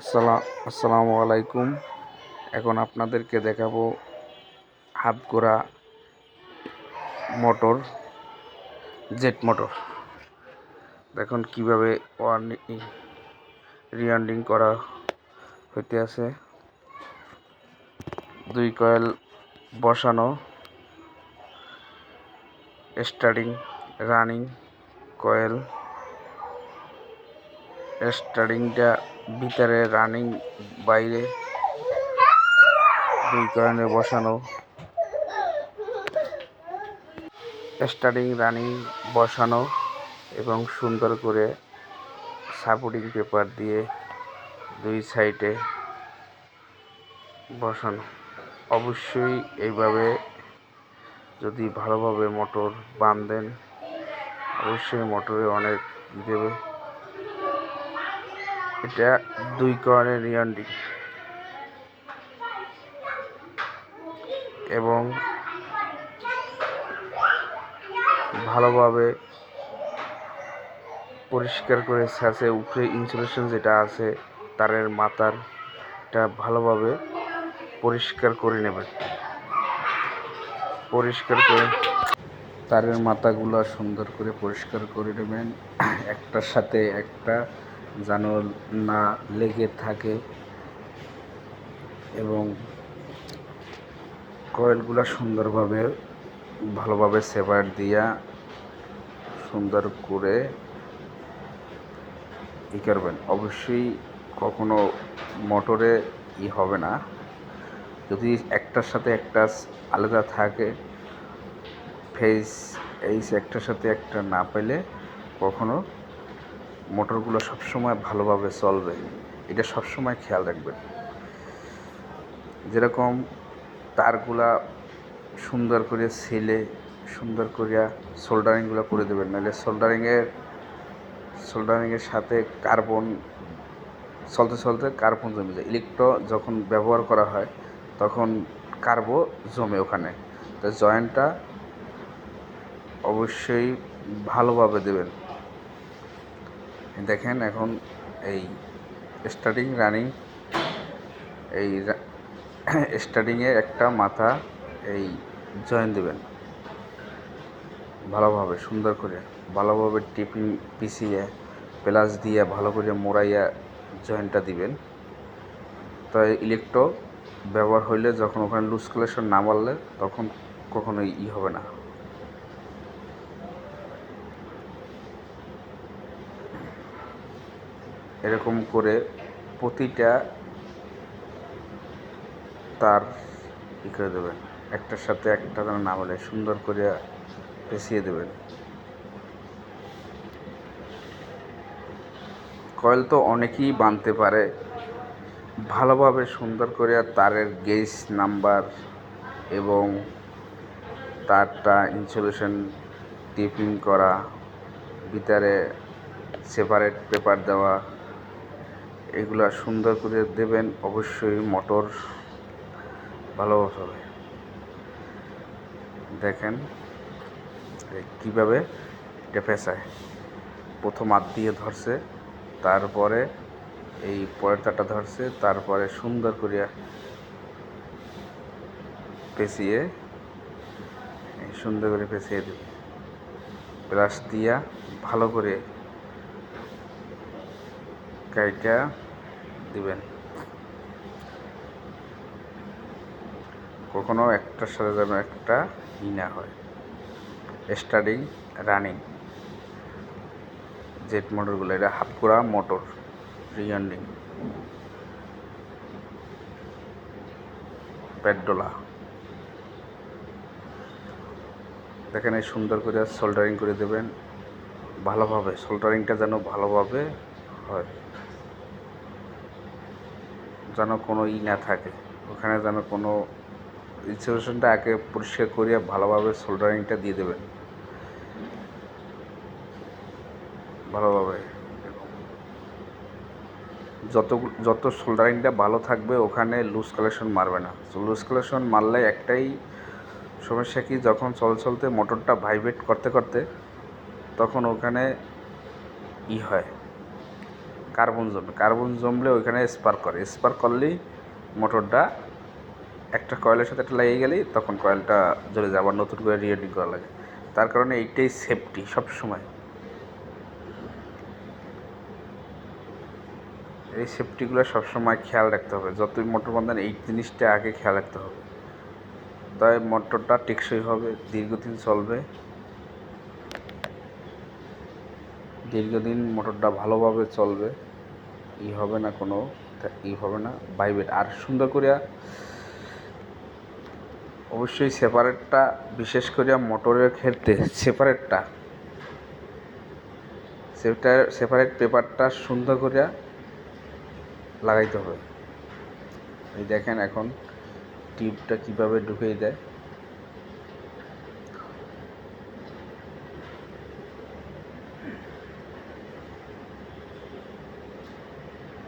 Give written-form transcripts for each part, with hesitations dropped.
আসসালামু আলাইকুম। এখন আপনাদেরকে দেখাবো হাত গড়া মোটর, জেট মোটর। দেখুন কিভাবে রিওয়াইন্ডিং করা হইতে আছে। 2 কয়েল বসানো, স্টার্টিং রানিং কয়েল, স্টার্টিংটা ভিতরে, রানিং বাইরে। 2 কয়েলে বসানো, স্টার্টিং রানিং বসানো এবং সুন্দর করে সাপোর্টিং পেপার দিয়ে 2 সাইডে বসানো। অবশ্যই এইভাবে যদি ভালোভাবে মোটর বাঁধেন, অবশ্যই মোটরে অনেক দেবে। এটা 2 কয়েলের রিওয়াইন্ডিং এবং ভালোভাবে পরিষ্কার করে ছাঁচে উপরে ইনসুলেশন যেটা আছে তারের মাথারটা ভালোভাবে পরিষ্কার করে নেবেন। পরিষ্কার করে তারের মাথাগুলো সুন্দর করে পরিষ্কার করে নেবেন, একটার সাথে একটা যেন না লেগে থাকে, এবং কয়েলগুলো সুন্দরভাবে ভালোভাবে সেপারেট দিয়া সুন্দর করে করবেন। অবশ্যই কখনো মোটরে হবে না যদি একটার সাথে একটা আলাদা থাকে, ফেজ একটার সাথে একটা না পেলে কখনো মোটরগুলো সবসময় ভালোভাবে চলবে। এটা সবসময় খেয়াল রাখবেন। যেরকম তারগুলা সুন্দর করে ছিলে সুন্দর করে সোল্ডারিংগুলো করে দেবেন, নাহলে সোল্ডারিংয়ের সাথে কার্বন চলতে কার্বন জমে যায়। ইলেকট্রো যখন ব্যবহার করা হয় তখন কার্বন জমে ওখানে, তো জয়েন্টটা অবশ্যই ভালোভাবে দেবেন। দেখেন এখন এই স্টার্টিং রানিং, এই স্টার্টিংয়ে একটা মাথা এই জয়েন দেবেন ভালোভাবে, সুন্দর করে ভালোভাবে টিপিং পিছিয়ে প্লাস দিয়ে ভালো করে মোড়াইয়া জয়েন্টটা দিবেন। তো ইলেকট্রো ব্যবহার হইলে যখন ওখানে লুজ কালেকশন না মারলে তখন কখনোই হবে না। এরকম করে প্রতিটা তার করে দেবেন, একটার সাথে একটা যেন না বলে সুন্দর করে পেঁচিয়ে দেবেন। কয়েল তো অনেকেই বাঁধতে পারে ভালোভাবে, সুন্দর করে তারের গেজ নাম্বার এবং তারটা ইনসুলেশন টিপিং করা, ভিতরে সেপারেট পেপার দেওয়া, এগুলা সুন্দর করে দেবেন। অবশ্যই মোটর ভালো হবে। দেখেন কিভাবে এটা পেঁচায়, প্রথম হাত দিয়ে ধরছে, তারপরে এই পরের তারটা ধরছে, তারপরে সুন্দর করে পেঁচিয়ে দেবে, ব্রাশ দিয়া ভালো করে কাইটা দিবেন। কখনো একটার সাথে যেন একটা না হয়। স্টার্টিং রানিং জেট মোটরগুলো, এটা হাফ করা মোটর রিওয়াইন্ডিং পেট্রোলা। দেখেন এই সুন্দর করে সোল্ডারিং করে দেবেন ভালোভাবে, সোল্ডারিংটা যেন ভালোভাবে হয়, যেন কোনো না থাকে ওখানে, যেন কোনো ইনসুলেশনটা আগে পরিষ্কার করিয়া ভালোভাবে সোল্ডারিংটা দিয়ে দেবেন ভালোভাবে। যত সোল্ডারিংটা ভালো থাকবে ওখানে লুজ কালেকশন মারবে না। লুজ কালেকশন মারলে একটাই সমস্যা কি, যখন চলতে মোটরটা ভাইব্রেট করতে তখন ওখানে হয়, কার্বন জমলে ওইখানে স্পার্ক করে, স্পার্ক করলেই মোটরটা একটা কয়েলের সাথে একটা লেগে গেলেই তখন কয়েলটা জ্বলে যায়, আবার নতুন করে রিওয়ার্ডিং করা লাগে। তার কারণে এইটাই সেফটি সবসময়। এই সেফটিগুলো সবসময় খেয়াল রাখতে হবে, যতই মোটর বাঁধান এই জিনিসটা আগে খেয়াল রাখতে হবে, তাই মোটরটা টেকসই হবে, দীর্ঘদিন চলবে, দীর্ঘদিন মোটরটা ভালোভাবে চলবে, হবে না, কোনো হবে না ভাইব্রেট। আর সুন্দর করে অবশ্যই সেপারেটটা, বিশেষ করে মোটরের ক্ষেত্রে সেপারেট পেপারটা সুন্দর করে লাগাইতে হবে। এই দেখেন এখন টিউবটা কিভাবে ঢুকিয়ে দেয়।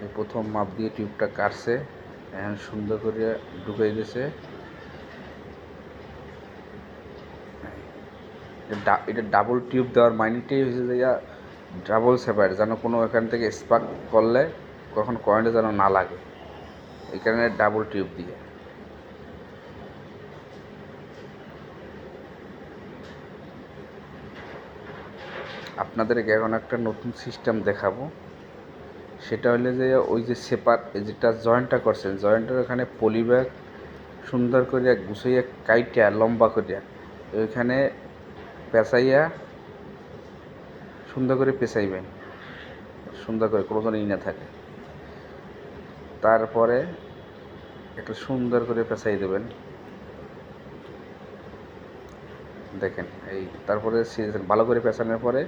এই প্রথম মাপ দিয়ে টিউবটা কাটছে, এখন সুন্দর করে ঢুকিয়ে দিয়েছে। এটা ডাবল টিউব দেওয়ার মাইন্ডটাই হয়েছে যে ডাবল সেপারেট, যেন কোনো এখান থেকে স্পার্ক করলে কখন কারেন্টে যেন না লাগে, এই কারণে ডাবল টিউব দিয়ে। আপনাদেরকে এখন একটা নতুন সিস্টেম দেখাবো, সেটা হলে যে ওই যে যেটা জয়েন্টটা করছেন, জয়েন্টের ওখানে পলিব্যাগ সুন্দর করে গুছাইয়া কাইটা লম্বা করিয়া ওইখানে পেঁচাইয়া সুন্দর করে পেঁচাইবেন, সুন্দর করে কোনো যেন না থাকে। তারপরে একটা সুন্দর করে পেঁচাই দেবেন, দেখেন এই তারপরে ভালো করে পেঁচানোর পরে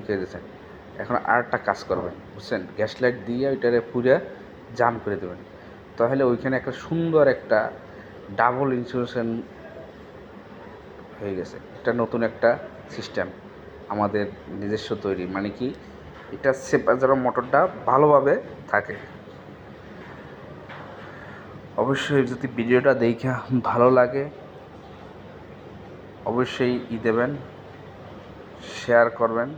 দিয়ে দিয়েছেন। এখন আর একটা কাজ করবেন, বুঝছেন, গ্যাস লাইট দিয়ে ওইটারে পুরো জাম করে দেবেন, তাহলে ওইখানে একটা সুন্দর একটা ডাবল ইনসুলেশন হয়ে গেছে। এটা নতুন একটা সিস্টেম আমাদের নিজস্ব তৈরি, মানে কি এটা যেন মোটরটা ভালোভাবে থাকে। অবশ্যই যদি ভিডিওটা দেখে ভালো লাগে অবশ্যই দেবেন, শেয়ার করবেন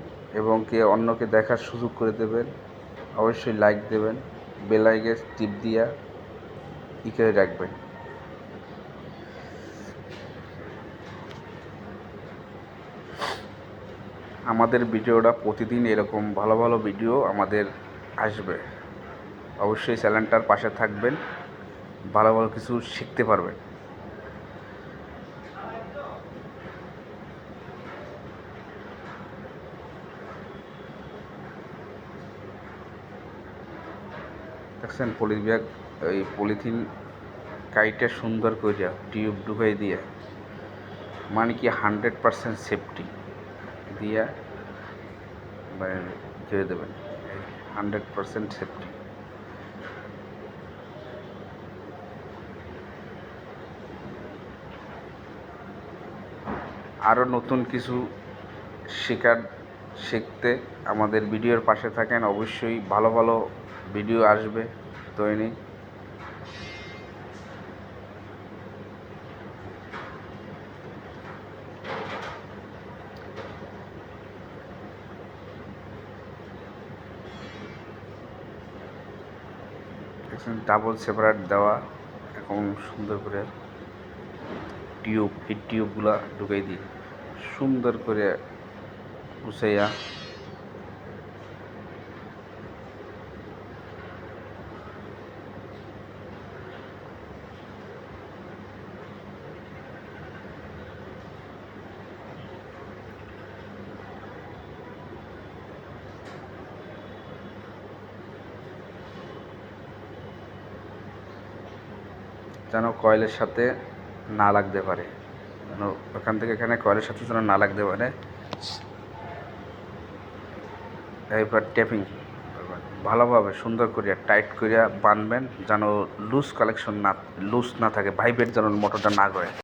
এবং অন্যকে দেখার সুযোগ করে দেবেন। অবশ্যই লাইক দেবেন, বেল আইকন টিপ দিয়া করে রাখবেন। আমাদের ভিডিওটা প্রতিদিন এরকম ভালো ভালো ভিডিও আমাদের আসবে, অবশ্যই চ্যানেলটার পাশে থাকবেন, ভালো ভালো কিছু শিখতে পারবেন। দেখছেন পলিব্যাগ, ওই পলিথিন কাইটে সুন্দর করে টিউব ঢুকাই দিয়ে, মানে কি 100% সেফটি দিয়া ছেড়ে দেবেন, 100% সেফটি। আরও নতুন কিছু শিখতে আমাদের ভিডিওর পাশে থাকেন, অবশ্যই ভালো ভালো ভিডিও আসবে দৈনিক। ডাবল সেপারেট দেওয়া, এখন সুন্দর করে এই টিউবগুলা ঢুকাই দিই, সুন্দর করে গুছাইয়া যেন কয়েলের সাথে না লাগতে পারে, যেন ওখান থেকে এখানে কয়েলের সাথে যেন না লাগতে পারে। এরপর টেপিং ভালোভাবে সুন্দর করিয়া টাইট করিয়া বাঁধবেন, যেন লুজ না থাকে, ভাইব্রেট যেন মোটরটা না করে।